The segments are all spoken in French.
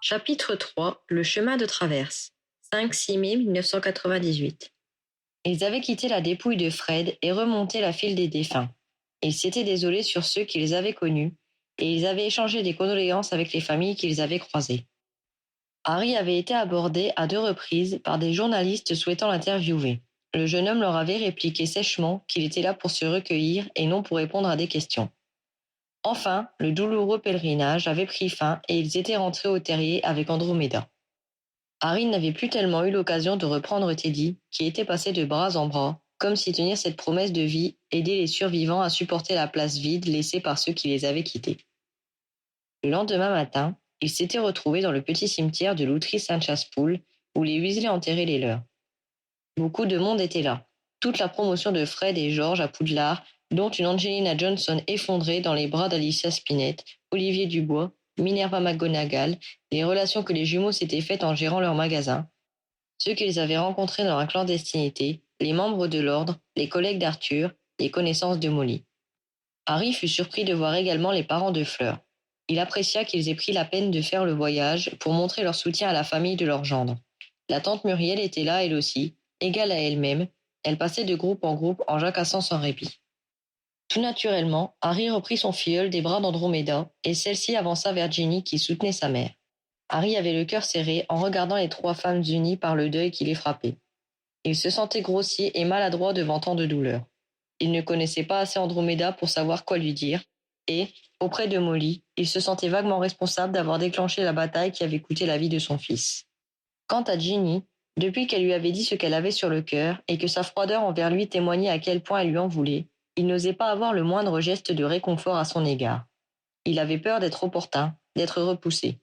Chapitre 3. Le chemin de traverse. 5-6 mai 1998. Ils avaient quitté la dépouille de Fred et remonté la file des défunts. Ils s'étaient désolés sur ceux qu'ils avaient connus et ils avaient échangé des condoléances avec les familles qu'ils avaient croisées. Harry avait été abordé à 2 reprises par des journalistes souhaitant l'interviewer. Le jeune homme leur avait répliqué sèchement qu'il était là pour se recueillir et non pour répondre à des questions. Enfin, le douloureux pèlerinage avait pris fin et ils étaient rentrés au terrier avec Andromeda. Harry n'avait plus tellement eu l'occasion de reprendre Teddy, qui était passé de bras en bras, comme si tenir cette promesse de vie aidait les survivants à supporter la place vide laissée par ceux qui les avaient quittés. Le lendemain matin, ils s'étaient retrouvés dans le petit cimetière de Lootry Saint-Chaspool, où les Weasley enterraient les leurs. Beaucoup de monde était là. Toute la promotion de Fred et George à Poudlard, dont une Angelina Johnson effondrée dans les bras d'Alicia Spinett, Olivier Dubois, Minerva McGonagall, les relations que les jumeaux s'étaient faites en gérant leur magasin, ceux qu'ils avaient rencontrés dans la clandestinité, les membres de l'ordre, les collègues d'Arthur, les connaissances de Molly. Harry fut surpris de voir également les parents de Fleur. Il apprécia qu'ils aient pris la peine de faire le voyage pour montrer leur soutien à la famille de leur gendre. La tante Muriel était là elle aussi, égale à elle-même, elle passait de groupe en groupe en jacassant sans répit. Tout naturellement, Harry reprit son filleul des bras d'Andromeda et celle-ci avança vers Ginny qui soutenait sa mère. Harry avait le cœur serré en regardant les 3 femmes unies par le deuil qui les frappait. Il se sentait grossier et maladroit devant tant de douleur. Il ne connaissait pas assez Andromeda pour savoir quoi lui dire et, auprès de Molly, il se sentait vaguement responsable d'avoir déclenché la bataille qui avait coûté la vie de son fils. Quant à Ginny, depuis qu'elle lui avait dit ce qu'elle avait sur le cœur et que sa froideur envers lui témoignait à quel point elle lui en voulait, il n'osait pas avoir le moindre geste de réconfort à son égard. Il avait peur d'être opportun, d'être repoussé.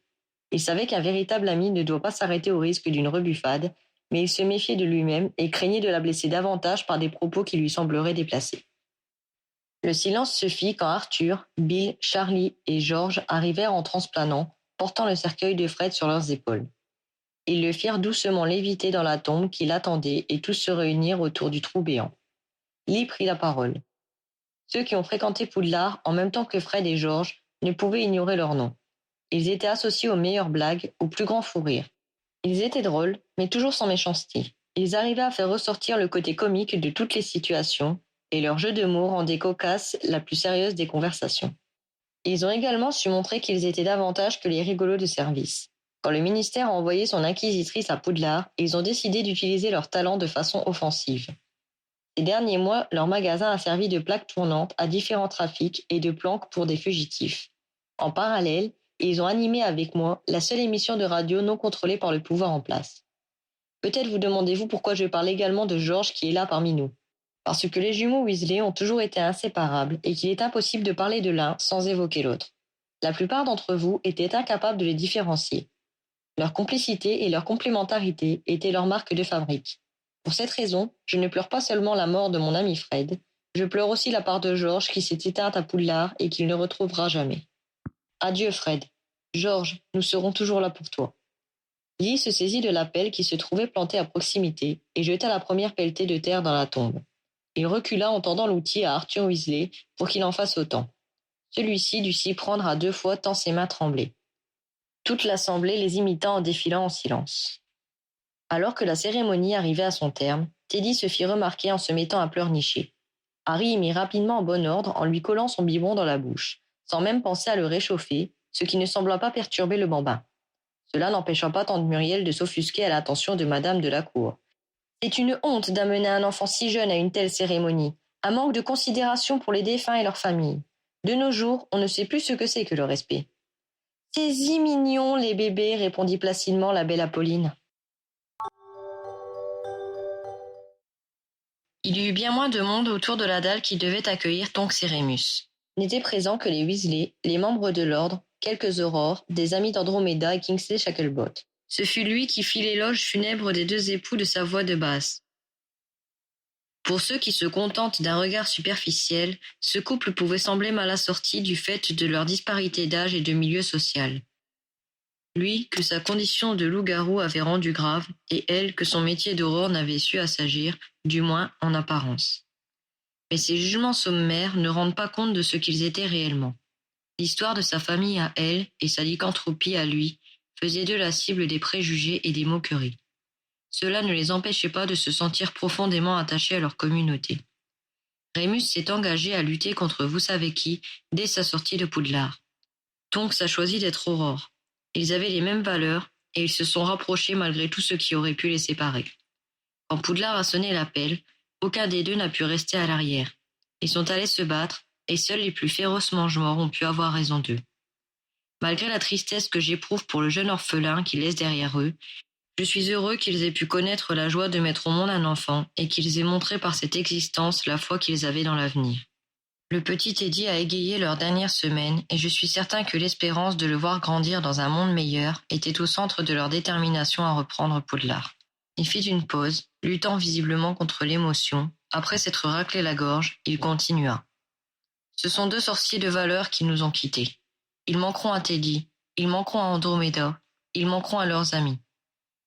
Il savait qu'un véritable ami ne doit pas s'arrêter au risque d'une rebuffade, mais il se méfiait de lui-même et craignait de la blesser davantage par des propos qui lui sembleraient déplacés. Le silence se fit quand Arthur, Bill, Charlie et George arrivèrent en transplanant, portant le cercueil de Fred sur leurs épaules. Ils le firent doucement léviter dans la tombe qui l'attendait et tous se réunirent autour du trou béant. Lee prit la parole. Ceux qui ont fréquenté Poudlard en même temps que Fred et George ne pouvaient ignorer leur nom. Ils étaient associés aux meilleures blagues, aux plus grands fous rires. Ils étaient drôles, mais toujours sans méchanceté. Ils arrivaient à faire ressortir le côté comique de toutes les situations, et leur jeu de mots rendait cocasse la plus sérieuse des conversations. Ils ont également su montrer qu'ils étaient davantage que les rigolos de service. Quand le ministère a envoyé son inquisitrice à Poudlard, ils ont décidé d'utiliser leur talent de façon offensive. Ces derniers mois, leur magasin a servi de plaque tournante à différents trafics et de planque pour des fugitifs. En parallèle, ils ont animé avec moi la seule émission de radio non contrôlée par le pouvoir en place. Peut-être vous demandez-vous pourquoi je parle également de George qui est là parmi nous. Parce que les jumeaux Weasley ont toujours été inséparables et qu'il est impossible de parler de l'un sans évoquer l'autre. La plupart d'entre vous étaient incapables de les différencier. Leur complicité et leur complémentarité étaient leur marque de fabrique. Pour cette raison, je ne pleure pas seulement la mort de mon ami Fred, je pleure aussi la part de George qui s'est éteinte à Poudlard et qu'il ne retrouvera jamais. Adieu Fred. George, nous serons toujours là pour toi. Lee se saisit de la pelle qui se trouvait plantée à proximité et jeta la première pelletée de terre dans la tombe. Il recula en tendant l'outil à Arthur Weasley pour qu'il en fasse autant. Celui-ci dut s'y prendre à 2 fois tant ses mains tremblaient. Toute l'assemblée les imita en défilant en silence. Alors que la cérémonie arrivait à son terme, Teddy se fit remarquer en se mettant à pleurnicher. Harry y mit rapidement en bon ordre en lui collant son biberon dans la bouche, sans même penser à le réchauffer, ce qui ne sembla pas perturber le bambin. Cela n'empêcha pas tante Muriel de s'offusquer à l'attention de madame de la cour. « C'est une honte d'amener un enfant si jeune à une telle cérémonie, un manque de considération pour les défunts et leurs familles. De nos jours, on ne sait plus ce que c'est que le respect. »« C'est si mignon, les bébés, » répondit placidement la belle Apolline. Il y eut bien moins de monde autour de la dalle qui devait accueillir Tonks et Rémus. N'étaient présents que les Weasley, les membres de l'ordre, quelques aurores, des amis d'Andromeda et Kingsley Shacklebolt. Ce fut lui qui fit l'éloge funèbre des 2 époux de sa voix de basse. Pour ceux qui se contentent d'un regard superficiel, ce couple pouvait sembler mal assorti du fait de leur disparité d'âge et de milieu social. Lui, que sa condition de loup-garou avait rendu grave, et elle, que son métier d'aurore n'avait su assagir, du moins en apparence. Mais ces jugements sommaires ne rendent pas compte de ce qu'ils étaient réellement. L'histoire de sa famille à elle et sa lycanthropie à lui faisaient d'eux la cible des préjugés et des moqueries. Cela ne les empêchait pas de se sentir profondément attachés à leur communauté. Rémus s'est engagé à lutter contre vous savez qui dès sa sortie de Poudlard. Tonks a choisi d'être Aurore. Ils avaient les mêmes valeurs et ils se sont rapprochés malgré tout ce qui aurait pu les séparer. Quand Poudlard a sonné l'appel, aucun des deux n'a pu rester à l'arrière. Ils sont allés se battre et seuls les plus féroces mange-morts ont pu avoir raison d'eux. Malgré la tristesse que j'éprouve pour le jeune orphelin qu'ils laissent derrière eux, je suis heureux qu'ils aient pu connaître la joie de mettre au monde un enfant et qu'ils aient montré par cette existence la foi qu'ils avaient dans l'avenir. Le petit Teddy a égayé leurs dernières semaines et je suis certain que l'espérance de le voir grandir dans un monde meilleur était au centre de leur détermination à reprendre Poudlard. Il fit une pause, luttant visiblement contre l'émotion. Après s'être raclé la gorge, il continua. Ce sont deux sorciers de valeur qui nous ont quittés. Ils manqueront à Teddy, ils manqueront à Andromeda, ils manqueront à leurs amis.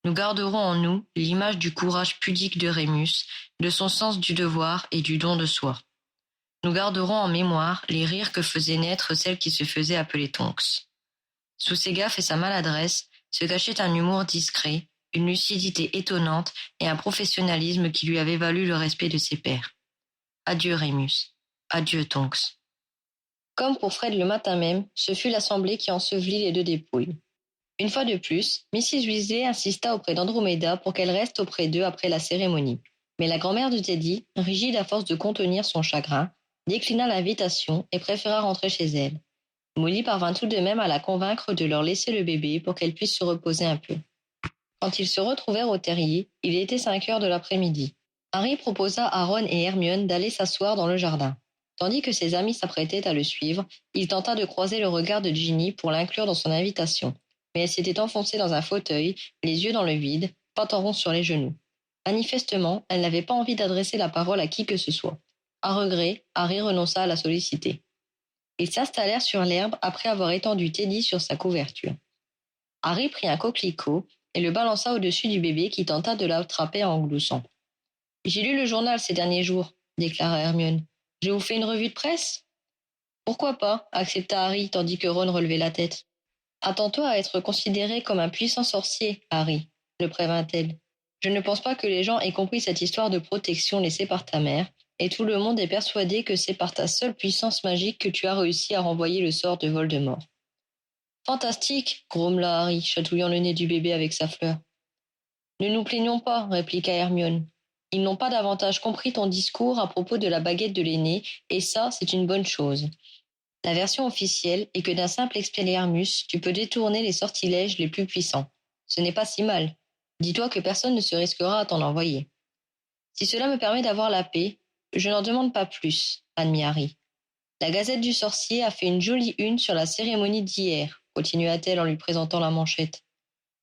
Nous garderons en nous l'image du courage pudique de Rémus, de son sens du devoir et du don de soi. Nous garderons en mémoire les rires que faisait naître celle qui se faisait appeler Tonks. Sous ses gaffes et sa maladresse se cachait un humour discret, une lucidité étonnante et un professionnalisme qui lui avait valu le respect de ses pairs. Adieu Rémus, adieu Tonks. Comme pour Fred le matin même, ce fut l'assemblée qui ensevelit les deux dépouilles. Une fois de plus, Mrs. Weasley insista auprès d'Andromeda pour qu'elle reste auprès d'eux après la cérémonie. Mais la grand-mère de Teddy, rigide à force de contenir son chagrin, déclina l'invitation et préféra rentrer chez elle. Molly parvint tout de même à la convaincre de leur laisser le bébé pour qu'elle puisse se reposer un peu. Quand ils se retrouvèrent au terrier, il était 5 heures de l'après-midi. Harry proposa à Ron et Hermione d'aller s'asseoir dans le jardin. Tandis que ses amis s'apprêtaient à le suivre, il tenta de croiser le regard de Ginny pour l'inclure dans son invitation. Mais elle s'était enfoncée dans un fauteuil, les yeux dans le vide, pattes en rond sur les genoux. Manifestement, elle n'avait pas envie d'adresser la parole à qui que ce soit. À regret, Harry renonça à la solliciter. Ils s'installèrent sur l'herbe après avoir étendu Teddy sur sa couverture. Harry prit un coquelicot et le balança au-dessus du bébé qui tenta de l'attraper en gloussant. « J'ai lu le journal ces derniers jours, » déclara Hermione. « Je vous fais une revue de presse ?»« Pourquoi pas ?» accepta Harry tandis que Ron relevait la tête. « Attends-toi à être considéré comme un puissant sorcier, Harry, » le prévint-elle. « Je ne pense pas que les gens aient compris cette histoire de protection laissée par ta mère, et tout le monde est persuadé que c'est par ta seule puissance magique que tu as réussi à renvoyer le sort de Voldemort. » « Fantastique, grommela Harry, chatouillant le nez du bébé avec sa fleur. « Ne nous plaignons pas, répliqua Hermione. Ils n'ont pas davantage compris ton discours à propos de la baguette de l'aîné, et ça, c'est une bonne chose. La version officielle est que d'un simple expelliarmus, tu peux détourner les sortilèges les plus puissants. Ce n'est pas si mal. Dis-toi que personne ne se risquera à t'en envoyer. Si cela me permet d'avoir la paix, je n'en demande pas plus, admit Harry. La Gazette du Sorcier a fait une jolie une sur la cérémonie d'hier, continua-t-elle en lui présentant la manchette.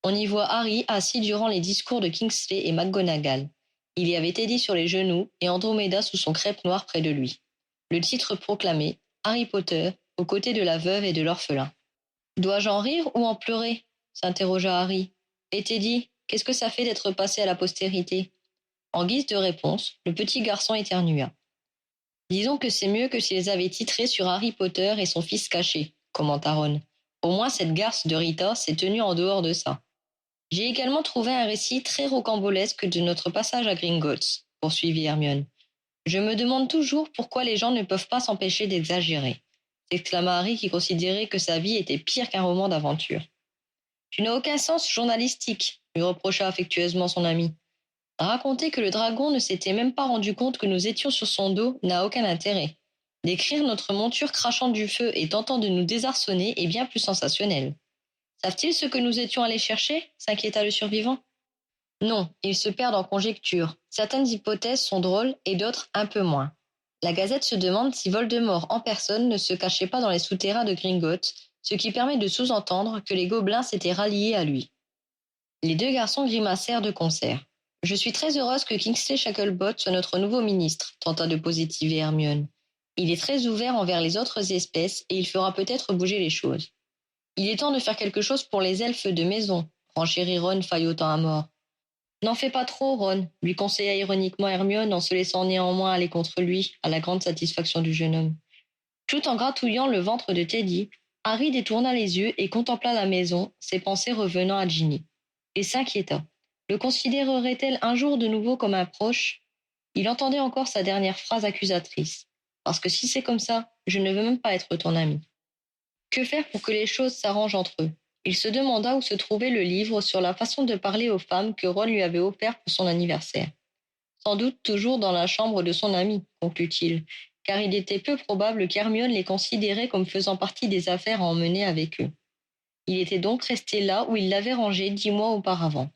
On y voit Harry assis durant les discours de Kingsley et McGonagall. Il y avait Teddy sur les genoux et Andromeda sous son crêpe noire près de lui. Le titre proclamait « Harry Potter, aux côtés de la veuve et de l'orphelin ». « Dois-je en rire ou en pleurer ?» s'interrogea Harry. « Et Teddy, qu'est-ce que ça fait d'être passé à la postérité ?» En guise de réponse, le petit garçon éternua. « Disons que c'est mieux que s'ils avaient titré sur Harry Potter et son fils caché, » commenta Ron. « Au moins cette garce de Rita s'est tenue en dehors de ça. » « J'ai également trouvé un récit très rocambolesque de notre passage à Gringotts, » poursuivit Hermione. « Je me demande toujours pourquoi les gens ne peuvent pas s'empêcher d'exagérer, » s'exclama Harry qui considérait que sa vie était pire qu'un roman d'aventure. « Tu n'as aucun sens journalistique, » lui reprocha affectueusement son ami. « Raconter que le dragon ne s'était même pas rendu compte que nous étions sur son dos n'a aucun intérêt. Décrire notre monture crachant du feu et tentant de nous désarçonner est bien plus sensationnel. » « Savent-ils ce que nous étions allés chercher ?» s'inquiéta le survivant. « Non, ils se perdent en conjectures. Certaines hypothèses sont drôles et d'autres un peu moins. La Gazette se demande si Voldemort en personne ne se cachait pas dans les souterrains de Gringotts, ce qui permet de sous-entendre que les gobelins s'étaient ralliés à lui. » Les deux garçons grimacèrent de concert. « Je suis très heureuse que Kingsley Shacklebolt soit notre nouveau ministre, » tenta de positiver Hermione. « Il est très ouvert envers les autres espèces et il fera peut-être bouger les choses. » « Il est temps de faire quelque chose pour les elfes de maison, » renchérit Ron faillotant à mort. « N'en fais pas trop, Ron, » lui conseilla ironiquement Hermione en se laissant néanmoins aller contre lui, à la grande satisfaction du jeune homme. Tout en gratouillant le ventre de Teddy, Harry détourna les yeux et contempla la maison, ses pensées revenant à Ginny. Il s'inquiéta. Le considérerait-elle un jour de nouveau comme un proche? Il entendait encore sa dernière phrase accusatrice. Parce que si c'est comme ça, je ne veux même pas être ton ami. Que faire pour que les choses s'arrangent entre eux? Il se demanda où se trouvait le livre sur la façon de parler aux femmes que Ron lui avait offert pour son anniversaire. Sans doute toujours dans la chambre de son ami, conclut-il, car il était peu probable qu'Hermione les considérait comme faisant partie des affaires à emmener avec eux. Il était donc resté là où il l'avait rangé 10 mois auparavant.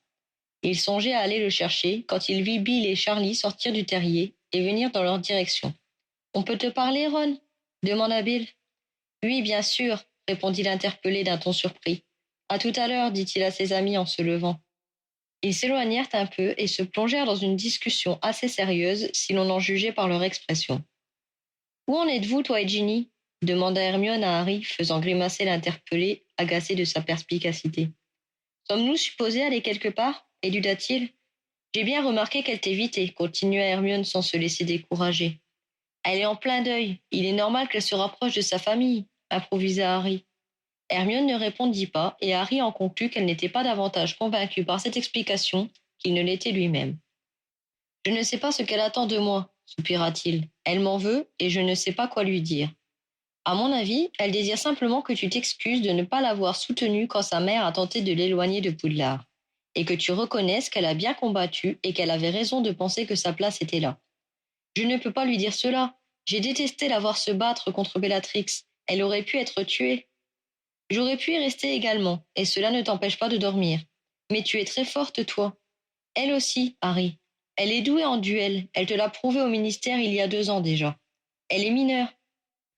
Il songeait à aller le chercher quand il vit Bill et Charlie sortir du terrier et venir dans leur direction. « On peut te parler, Ron ?» demanda Bill. « Oui, bien sûr, » répondit l'interpellé d'un ton surpris. « À tout à l'heure, » dit-il à ses amis en se levant. Ils s'éloignèrent un peu et se plongèrent dans une discussion assez sérieuse si l'on en jugeait par leur expression. « Où en êtes-vous, toi et Ginny ?» demanda Hermione à Harry, faisant grimacer l'interpellé, agacé de sa perspicacité. « Sommes-nous supposés aller quelque part ?» éluda-t-il. « J'ai bien remarqué qu'elle t'évitait, » continua Hermione sans se laisser décourager. « Elle est en plein deuil. Il est normal qu'elle se rapproche de sa famille, » improvisa Harry. Hermione ne répondit pas, et Harry en conclut qu'elle n'était pas davantage convaincue par cette explication qu'il ne l'était lui-même. « Je ne sais pas ce qu'elle attend de moi, » soupira-t-il. « Elle m'en veut, et je ne sais pas quoi lui dire. À mon avis, elle désire simplement que tu t'excuses de ne pas l'avoir soutenue quand sa mère a tenté de l'éloigner de Poudlard, et que tu reconnaisses qu'elle a bien combattu et qu'elle avait raison de penser que sa place était là. Je ne peux pas lui dire cela. J'ai détesté la voir se battre contre Bellatrix. Elle aurait pu être tuée. J'aurais pu y rester également, et cela ne t'empêche pas de dormir. Mais tu es très forte, toi. Elle aussi, Harry. Elle est douée en duel. Elle te l'a prouvé au ministère il y a 2 ans déjà. Elle est mineure.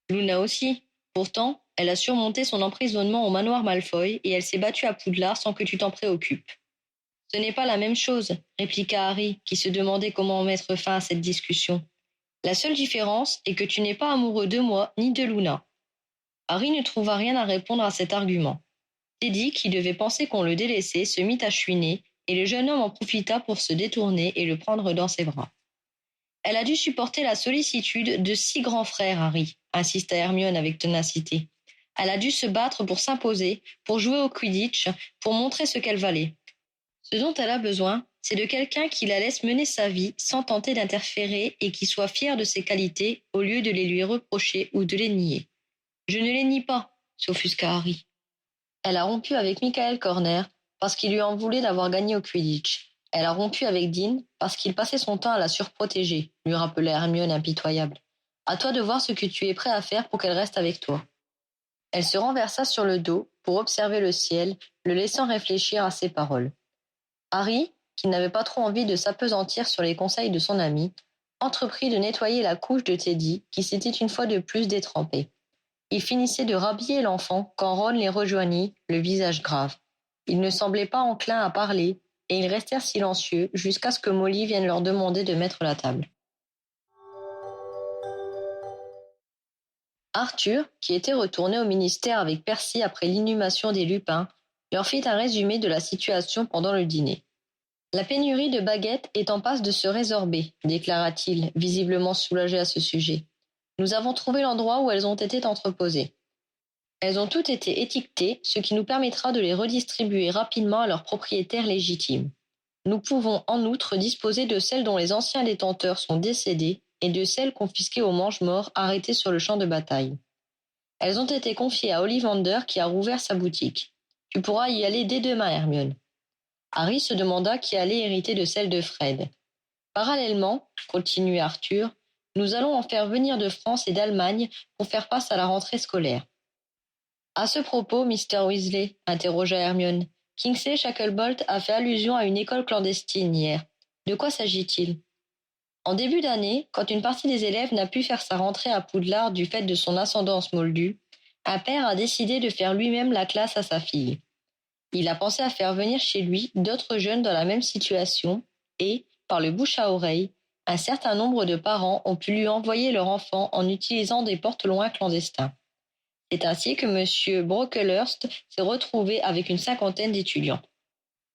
Luna aussi. Pourtant, elle a surmonté son emprisonnement au manoir Malfoy et elle s'est battue à Poudlard sans que tu t'en préoccupes. Ce n'est pas la même chose, répliqua Harry, qui se demandait comment mettre fin à cette discussion. La seule différence est que tu n'es pas amoureux de moi ni de Luna. Harry ne trouva rien à répondre à cet argument. Teddy, qui devait penser qu'on le délaissait, se mit à chouiner, et le jeune homme en profita pour se détourner et le prendre dans ses bras. Elle a dû supporter la sollicitude de 6 grands frères, Harry, insista Hermione avec ténacité. Elle a dû se battre pour s'imposer, pour jouer au Quidditch, pour montrer ce qu'elle valait. Ce dont elle a besoin, c'est de quelqu'un qui la laisse mener sa vie sans tenter d'interférer et qui soit fier de ses qualités au lieu de les lui reprocher ou de les nier. Je ne les nie pas, s'offusqua Harry. Elle a rompu avec Michael Corner parce qu'il lui en voulait d'avoir gagné au Quidditch. Elle a rompu avec Dean parce qu'il passait son temps à la surprotéger, lui rappelait Hermione impitoyable. À toi de voir ce que tu es prêt à faire pour qu'elle reste avec toi. Elle se renversa sur le dos pour observer le ciel, le laissant réfléchir à ses paroles. Harry, qui n'avait pas trop envie de s'appesantir sur les conseils de son ami, entreprit de nettoyer la couche de Teddy qui s'était une fois de plus détrempée. Il finissait de rhabiller l'enfant quand Ron les rejoignit, le visage grave. Ils ne semblaient pas enclins à parler, et ils restèrent silencieux jusqu'à ce que Molly vienne leur demander de mettre la table. Arthur, qui était retourné au ministère avec Percy après l'inhumation des Lupins, leur fit un résumé de la situation pendant le dîner. « La pénurie de baguettes est en passe de se résorber, » déclara-t-il, visiblement soulagé à ce sujet. « Nous avons trouvé l'endroit où elles ont été entreposées. Elles ont toutes été étiquetées, ce qui nous permettra de les redistribuer rapidement à leurs propriétaires légitimes. Nous pouvons en outre disposer de celles dont les anciens détenteurs sont décédés et de celles confisquées aux mange-morts arrêtés sur le champ de bataille. Elles ont été confiées à Ollivander qui a rouvert sa boutique. Tu pourras y aller dès demain, Hermione. » Harry se demanda qui allait hériter de celle de Fred. « Parallèlement, continua Arthur, nous allons en faire venir de France et d'Allemagne pour faire face à la rentrée scolaire. » À ce propos, Mr. Weasley, interrogea Hermione, Kingsley Shacklebolt a fait allusion à une école clandestine hier. De quoi s'agit-il? En début d'année, quand une partie des élèves n'a pu faire sa rentrée à Poudlard du fait de son ascendance moldue, un père a décidé de faire lui-même la classe à sa fille. Il a pensé à faire venir chez lui d'autres jeunes dans la même situation et, par le bouche à oreille, un certain nombre de parents ont pu lui envoyer leur enfant en utilisant des porte-loin clandestins. C'est ainsi que M. Brocklehurst s'est retrouvé avec une 50aine d'étudiants.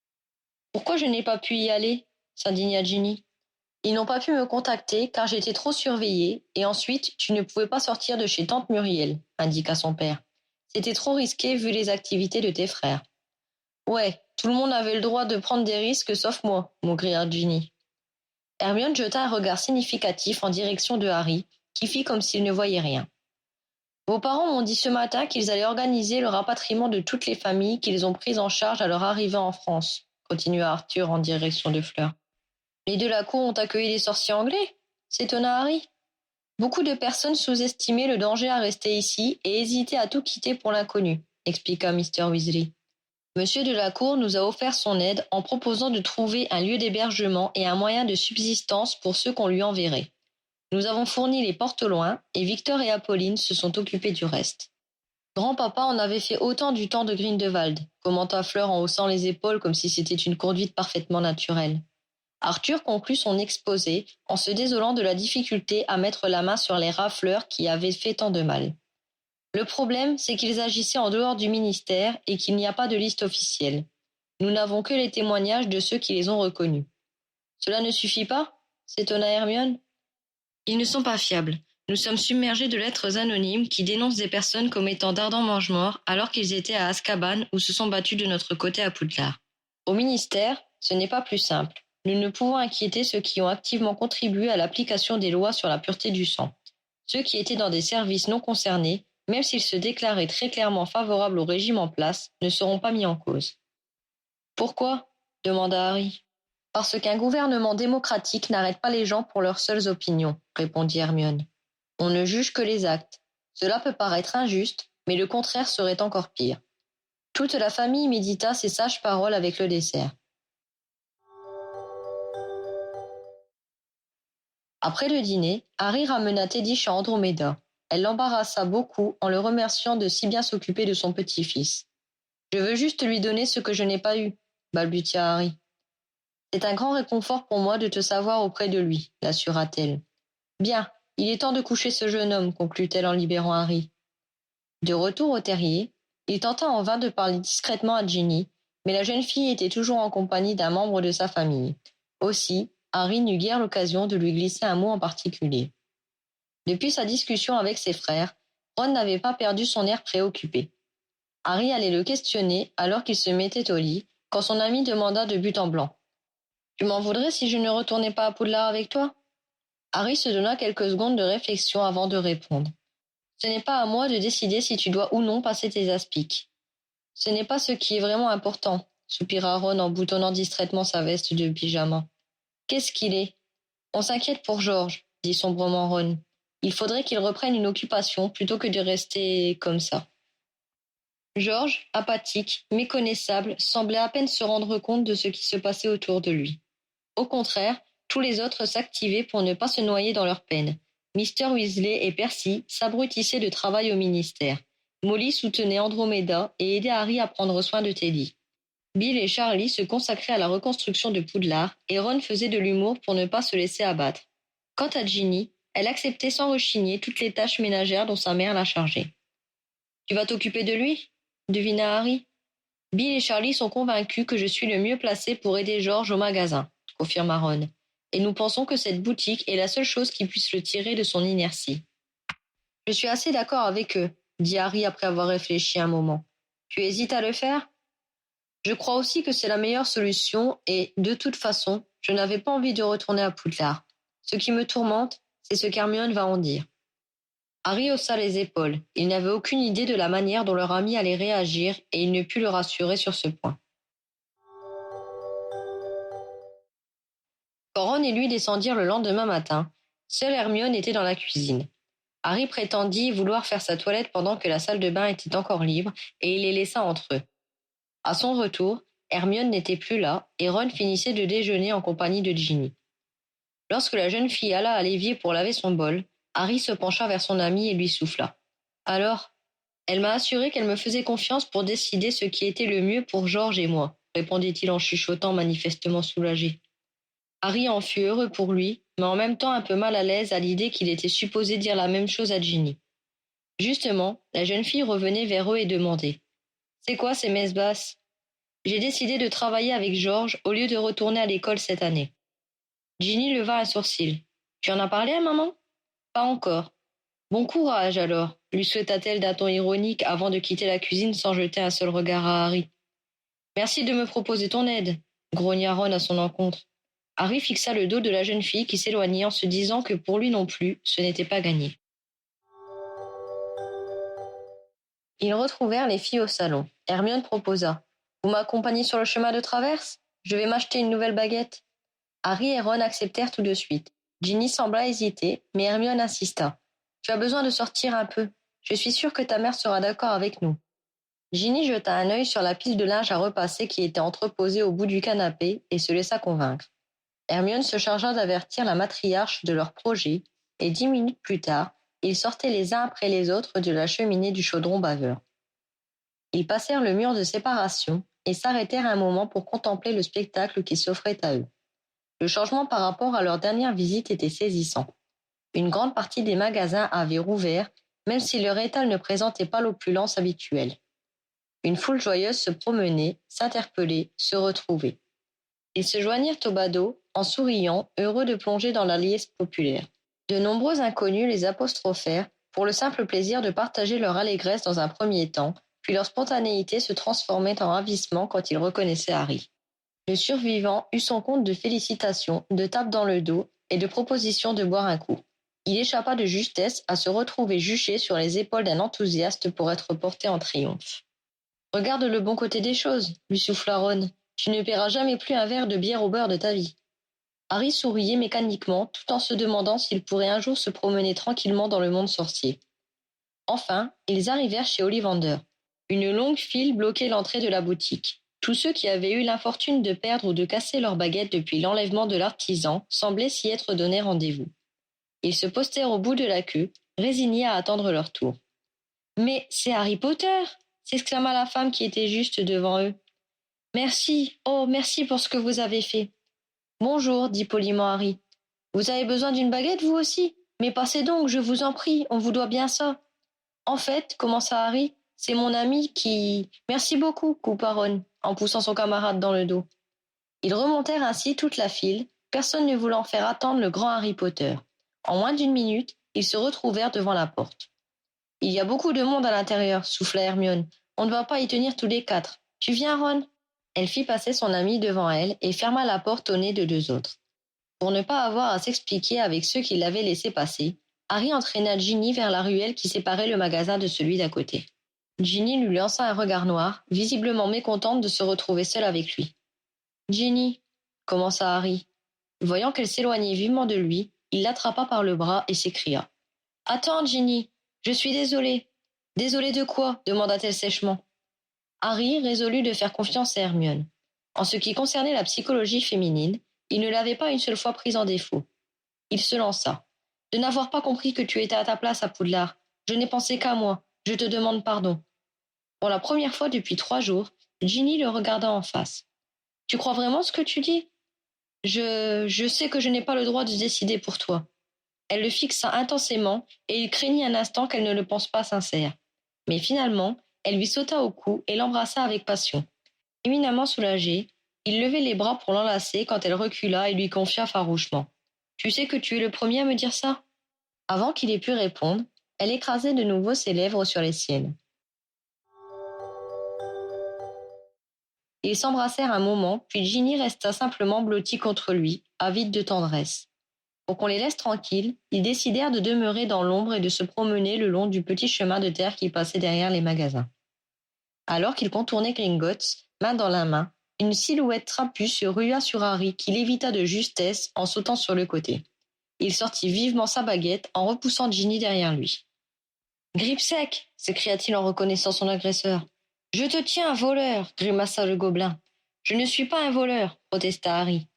« Pourquoi je n'ai pas pu y aller ?» s'indigna Ginny. « Ils n'ont pas pu me contacter car j'étais trop surveillée et ensuite tu ne pouvais pas sortir de chez tante Muriel, indiqua son père. C'était trop risqué vu les activités de tes frères. Ouais, tout le monde avait le droit de prendre des risques sauf moi, maugréa Ginny. Hermione jeta un regard significatif en direction de Harry, qui fit comme s'il ne voyait rien. Vos parents m'ont dit ce matin qu'ils allaient organiser le rapatriement de toutes les familles qu'ils ont prises en charge à leur arrivée en France, continua Arthur en direction de Fleur. Les de la cour ont accueilli les sorciers anglais, s'étonna Harry. Beaucoup de personnes sous-estimaient le danger à rester ici et hésitaient à tout quitter pour l'inconnu, expliqua Mr. Weasley. Monsieur de la Cour nous a offert son aide en proposant de trouver un lieu d'hébergement et un moyen de subsistance pour ceux qu'on lui enverrait. Nous avons fourni les portes au loin et Victor et Apolline se sont occupés du reste. Grand-papa en avait fait autant du temps de Grindelwald, commenta Fleur en haussant les épaules comme si c'était une conduite parfaitement naturelle. Arthur conclut son exposé en se désolant de la difficulté à mettre la main sur les rafleurs qui avaient fait tant de mal. Le problème, c'est qu'ils agissaient en dehors du ministère et qu'il n'y a pas de liste officielle. Nous n'avons que les témoignages de ceux qui les ont reconnus. Cela ne suffit pas ? S'étonna Hermione. Ils ne sont pas fiables. Nous sommes submergés de lettres anonymes qui dénoncent des personnes commettant d'ardents mange-morts alors qu'ils étaient à Azkaban ou se sont battus de notre côté à Poudlard. Au ministère, ce n'est pas plus simple. Nous ne pouvons inquiéter ceux qui ont activement contribué à l'application des lois sur la pureté du sang. Ceux qui étaient dans des services non concernés, même s'ils se déclaraient très clairement favorables au régime en place, ne seront pas mis en cause. Pourquoi ? Demanda Harry. Parce qu'un gouvernement démocratique n'arrête pas les gens pour leurs seules opinions, répondit Hermione. On ne juge que les actes. Cela peut paraître injuste, mais le contraire serait encore pire. Toute la famille médita ces sages paroles avec le dessert. Après le dîner, Harry ramena Teddy chez Andromeda. Elle l'embarrassa beaucoup en le remerciant de si bien s'occuper de son petit-fils. « Je veux juste lui donner ce que je n'ai pas eu », balbutia Harry. « C'est un grand réconfort pour moi de te savoir auprès de lui », l'assura-t-elle. « Bien, il est temps de coucher ce jeune homme », conclut-elle en libérant Harry. De retour au terrier, il tenta en vain de parler discrètement à Ginny, mais la jeune fille était toujours en compagnie d'un membre de sa famille. Aussi, Harry n'eut guère l'occasion de lui glisser un mot en particulier. Depuis sa discussion avec ses frères, Ron n'avait pas perdu son air préoccupé. Harry allait le questionner alors qu'il se mettait au lit, quand son ami demanda de but en blanc. « Tu m'en voudrais si je ne retournais pas à Poudlard avec toi ?» Harry se donna quelques secondes de réflexion avant de répondre. « Ce n'est pas à moi de décider si tu dois ou non passer tes aspics. »« Ce n'est pas ce qui est vraiment important, » soupira Ron en boutonnant distraitement sa veste de pyjama. « Qu'est-ce qu'il est ? » On s'inquiète pour George, dit sombrement Ron. Il faudrait qu'il reprenne une occupation plutôt que de rester comme ça. George, apathique, méconnaissable, semblait à peine se rendre compte de ce qui se passait autour de lui. Au contraire, tous les autres s'activaient pour ne pas se noyer dans leur peine. Mr. Weasley et Percy s'abrutissaient de travail au ministère. Molly soutenait Andromeda et aidait Harry à prendre soin de Teddy. Bill et Charlie se consacraient à la reconstruction de Poudlard et Ron faisait de l'humour pour ne pas se laisser abattre. Quant à Ginny, elle acceptait sans rechigner toutes les tâches ménagères dont sa mère la chargeait. « Tu vas t'occuper de lui ?» devina Harry. « Bill et Charlie sont convaincus que je suis le mieux placé pour aider George au magasin, » confirma Ron. « Et nous pensons que cette boutique est la seule chose qui puisse le tirer de son inertie. »« Je suis assez d'accord avec eux, » dit Harry après avoir réfléchi un moment. « Tu hésites à le faire ? » « Je crois aussi que c'est la meilleure solution et, de toute façon, je n'avais pas envie de retourner à Poudlard. Ce qui me tourmente, c'est ce qu'Hermione va en dire. » Harry haussa les épaules. Il n'avait aucune idée de la manière dont leur ami allait réagir et il ne put le rassurer sur ce point. Quand Ron et lui descendirent le lendemain matin, seule Hermione était dans la cuisine. Harry prétendit vouloir faire sa toilette pendant que la salle de bain était encore libre et il les laissa entre eux. À son retour, Hermione n'était plus là et Ron finissait de déjeuner en compagnie de Ginny. Lorsque la jeune fille alla à l'évier pour laver son bol, Harry se pencha vers son amie et lui souffla. « Alors ? Elle m'a assuré qu'elle me faisait confiance pour décider ce qui était le mieux pour George et moi, répondit-il en chuchotant manifestement soulagé. Harry en fut heureux pour lui, mais en même temps un peu mal à l'aise à l'idée qu'il était supposé dire la même chose à Ginny. Justement, la jeune fille revenait vers eux et demandait « C'est quoi ces messes basses ? J'ai décidé de travailler avec George au lieu de retourner à l'école cette année. » Ginny leva un sourcil. « Tu en as parlé à maman ? » « Pas encore. »« Bon courage alors, lui souhaita-t-elle d'un ton ironique avant de quitter la cuisine sans jeter un seul regard à Harry. Merci de me proposer ton aide, grogna Ron à son encontre. Harry fixa le dos de la jeune fille qui s'éloignait en se disant que pour lui non plus, ce n'était pas gagné. Ils retrouvèrent les filles au salon. Hermione proposa. Vous m'accompagnez sur le chemin de traverse? Je vais m'acheter une nouvelle baguette. Harry et Ron acceptèrent tout de suite. Ginny sembla hésiter, mais Hermione insista. Tu as besoin de sortir un peu. Je suis sûre que ta mère sera d'accord avec nous. Ginny jeta un œil sur la pile de linge à repasser qui était entreposée au bout du canapé et se laissa convaincre. Hermione se chargea d'avertir la matriarche de leur projet, et 10 minutes plus tard, ils sortaient les uns après les autres de la cheminée du chaudron baveur. Ils passèrent le mur de séparation et s'arrêtèrent un moment pour contempler le spectacle qui s'offrait à eux. Le changement par rapport à leur dernière visite était saisissant. Une grande partie des magasins avaient rouvert, même si leur étal ne présentait pas l'opulence habituelle. Une foule joyeuse se promenait, s'interpellait, se retrouvait. Ils se joignirent au badaud, en souriant, heureux de plonger dans la liesse populaire. De nombreux inconnus les apostrophèrent pour le simple plaisir de partager leur allégresse dans un premier temps, puis leur spontanéité se transformait en ravissement quand ils reconnaissaient Harry. Le survivant eut son compte de félicitations, de tapes dans le dos et de propositions de boire un coup. Il échappa de justesse à se retrouver juché sur les épaules d'un enthousiaste pour être porté en triomphe. « Regarde le bon côté des choses, lui souffla Ron. Tu ne paieras jamais plus un verre de bière au beurre de ta vie. Harry souriait mécaniquement, tout en se demandant s'il pourrait un jour se promener tranquillement dans le monde sorcier. Enfin, ils arrivèrent chez Ollivander. Une longue file bloquait l'entrée de la boutique. Tous ceux qui avaient eu l'infortune de perdre ou de casser leur baguette depuis l'enlèvement de l'artisan semblaient s'y être donné rendez-vous. Ils se postèrent au bout de la queue, résignés à attendre leur tour. « Mais c'est Harry Potter !» s'exclama la femme qui était juste devant eux. « Merci, oh merci pour ce que vous avez fait. »« Bonjour, dit poliment Harry. Vous avez besoin d'une baguette, vous aussi? Mais passez donc, je vous en prie, on vous doit bien ça. »« En fait, commença Harry, c'est mon ami qui... » « Merci beaucoup, coupa Ron, en poussant son camarade dans le dos. Ils remontèrent ainsi toute la file, personne ne voulant faire attendre le grand Harry Potter. En moins d'1 minute, ils se retrouvèrent devant la porte. « Il y a beaucoup de monde à l'intérieur, souffla Hermione. On ne va pas y tenir tous les 4. Tu viens, Ron ?» Elle fit passer son ami devant elle et ferma la porte au nez de 2 autres. Pour ne pas avoir à s'expliquer avec ceux qui l'avaient laissé passer, Harry entraîna Ginny vers la ruelle qui séparait le magasin de celui d'à côté. Ginny lui lança un regard noir, visiblement mécontente de se retrouver seule avec lui. « Ginny, » commença Harry. Voyant qu'elle s'éloignait vivement de lui, il l'attrapa par le bras et s'écria. « Attends, Ginny, je suis désolé. »« Désolé de quoi ?» demanda-t-elle sèchement. Harry résolut de faire confiance à Hermione. En ce qui concernait la psychologie féminine, il ne l'avait pas une seule fois prise en défaut. Il se lança. « De n'avoir pas compris que tu étais à ta place à Poudlard. Je n'ai pensé qu'à moi. Je te demande pardon. » Pour la première fois depuis 3 jours, Ginny le regarda en face. « Tu crois vraiment ce que tu dis ? Je sais que je n'ai pas le droit de décider pour toi. » Elle le fixa intensément et il craignit un instant qu'elle ne le pense pas sincère. Mais finalement, elle lui sauta au cou et l'embrassa avec passion. Éminemment soulagé, il levait les bras pour l'enlacer quand elle recula et lui confia farouchement. « Tu sais que tu es le premier à me dire ça ?» Avant qu'il ait pu répondre, elle écrasait de nouveau ses lèvres sur les siennes. Ils s'embrassèrent un moment, puis Ginny resta simplement blottie contre lui, avide de tendresse. Pour qu'on les laisse tranquilles, ils décidèrent de demeurer dans l'ombre et de se promener le long du petit chemin de terre qui passait derrière les magasins. Alors qu'ils contournaient Gringotts, main dans la main, une silhouette trapue se rua sur Harry qui l'évita de justesse en sautant sur le côté. Il sortit vivement sa baguette en repoussant Ginny derrière lui. « Grippe sec !» s'écria-t-il en reconnaissant son agresseur. « Je te tiens, voleur !» grimaça le gobelin. « Je ne suis pas un voleur !» protesta Harry.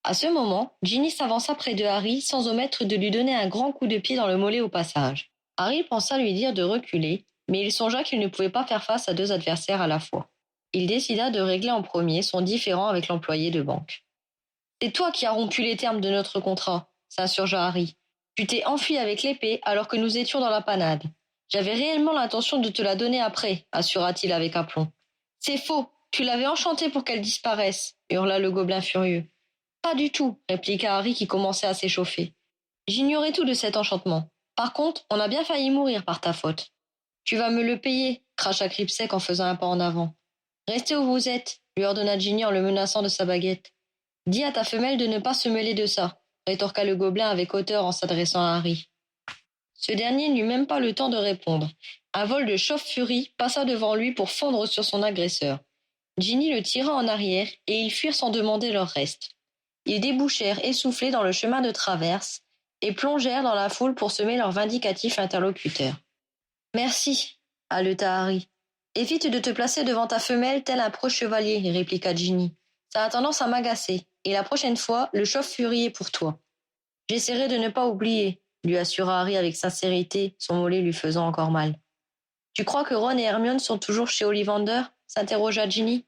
À ce moment, Ginny s'avança près de Harry sans omettre de lui donner un grand coup de pied dans le mollet au passage. Harry pensa lui dire de reculer, mais il songea qu'il ne pouvait pas faire face à 2 adversaires à la fois. Il décida de régler en premier son différend avec l'employé de banque. « C'est toi qui as rompu les termes de notre contrat !» s'insurgea Harry. « Tu t'es enfui avec l'épée alors que nous étions dans la panade. J'avais réellement l'intention de te la donner après, assura-t-il avec aplomb. C'est faux, tu l'avais enchantée pour qu'elle disparaisse, hurla le gobelin furieux. Pas du tout, répliqua Harry qui commençait à s'échauffer. J'ignorais tout de cet enchantement. Par contre, on a bien failli mourir par ta faute. Tu vas me le payer, cracha Cripsec en faisant un pas en avant. Restez où vous êtes, lui ordonna Ginny en le menaçant de sa baguette. Dis à ta femelle de ne pas se mêler de ça, rétorqua le gobelin avec hauteur en s'adressant à Harry. Ce dernier n'eut même pas le temps de répondre. Un vol de chauffe-furie passa devant lui pour fondre sur son agresseur. Ginny le tira en arrière et ils fuirent sans demander leur reste. Ils débouchèrent essoufflés dans le chemin de traverse et plongèrent dans la foule pour semer leur vindicatif interlocuteur. Merci, haleta Harry. Évite de te placer devant ta femelle tel un pro-chevalier, répliqua Ginny. Ça a tendance à m'agacer, et la prochaine fois, le chauffe-furie est pour toi. J'essaierai de ne pas oublier, lui assura Harry avec sincérité, son mollet lui faisant encore mal. Tu crois que Ron et Hermione sont toujours chez Ollivander s'interrogea Ginny.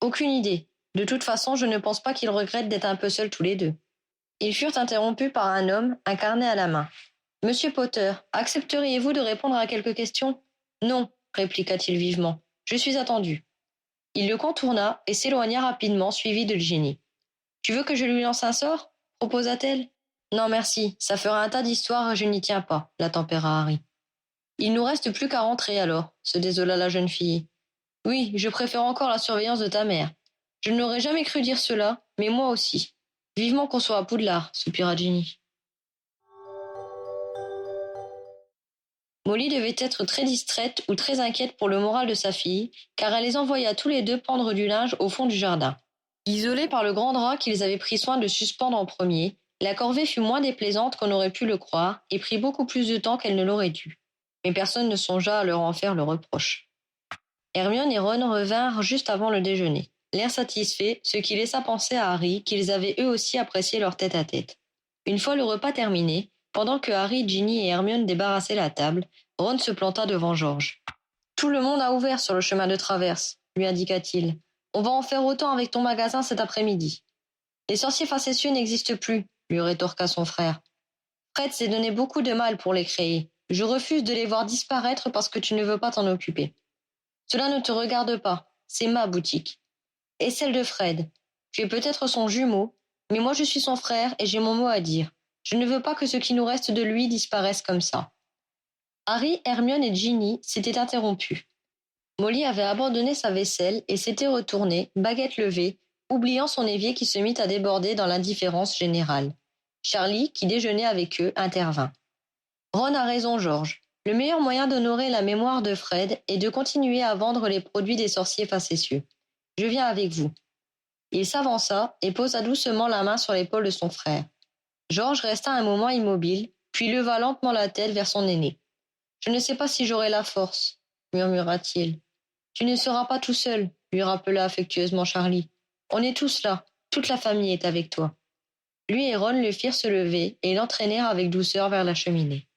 Aucune idée. De toute façon, je ne pense pas qu'ils regrettent d'être un peu seuls tous les deux. Ils furent interrompus par un homme, un carnet à la main. Monsieur Potter, accepteriez-vous de répondre à quelques questions? Non, répliqua-t-il vivement. Je suis attendu. Il le contourna et s'éloigna rapidement, suivi de Ginny. Tu veux que je lui lance un sort? Proposa-t-elle. Non, merci, ça fera un tas d'histoires et je n'y tiens pas, la tempéra Harry. Il nous reste plus qu'à rentrer alors, se désola la jeune fille. Oui, je préfère encore la surveillance de ta mère. Je n'aurais jamais cru dire cela, mais moi aussi. Vivement qu'on soit à Poudlard, soupira Ginny. Molly devait être très distraite ou très inquiète pour le moral de sa fille, car elle les envoya tous les deux pendre du linge au fond du jardin. Isolés par le grand drap qu'ils avaient pris soin de suspendre en premier, la corvée fut moins déplaisante qu'on aurait pu le croire et prit beaucoup plus de temps qu'elle ne l'aurait dû. Mais personne ne songea à leur en faire le reproche. Hermione et Ron revinrent juste avant le déjeuner, l'air satisfait, ce qui laissa penser à Harry qu'ils avaient eux aussi apprécié leur tête-à-tête. Une fois le repas terminé, pendant que Harry, Ginny et Hermione débarrassaient la table, Ron se planta devant George. Tout le monde a ouvert sur le chemin de traverse, lui indiqua-t-il. On va en faire autant avec ton magasin cet après-midi. Les sorciers facétieux n'existent plus, lui rétorqua son frère. Fred s'est donné beaucoup de mal pour les créer. Je refuse de les voir disparaître parce que tu ne veux pas t'en occuper. Cela ne te regarde pas, c'est ma boutique. Et celle de Fred. Tu es peut-être son jumeau, mais moi je suis son frère et j'ai mon mot à dire. Je ne veux pas que ce qui nous reste de lui disparaisse comme ça. Harry, Hermione et Ginny s'étaient interrompus. Molly avait abandonné sa vaisselle et s'était retournée, baguette levée, oubliant son évier qui se mit à déborder dans l'indifférence générale. Charlie, qui déjeunait avec eux, intervint. Ron a raison, George. Le meilleur moyen d'honorer la mémoire de Fred est de continuer à vendre les produits des sorciers facétieux. Je viens avec vous. Il s'avança et posa doucement la main sur l'épaule de son frère. George resta un moment immobile, puis leva lentement la tête vers son aîné. Je ne sais pas si j'aurai la force, murmura-t-il. Tu ne seras pas tout seul, lui rappela affectueusement Charlie. On est tous là, toute la famille est avec toi. Lui et Ron le firent se lever et l'entraînèrent avec douceur vers la cheminée.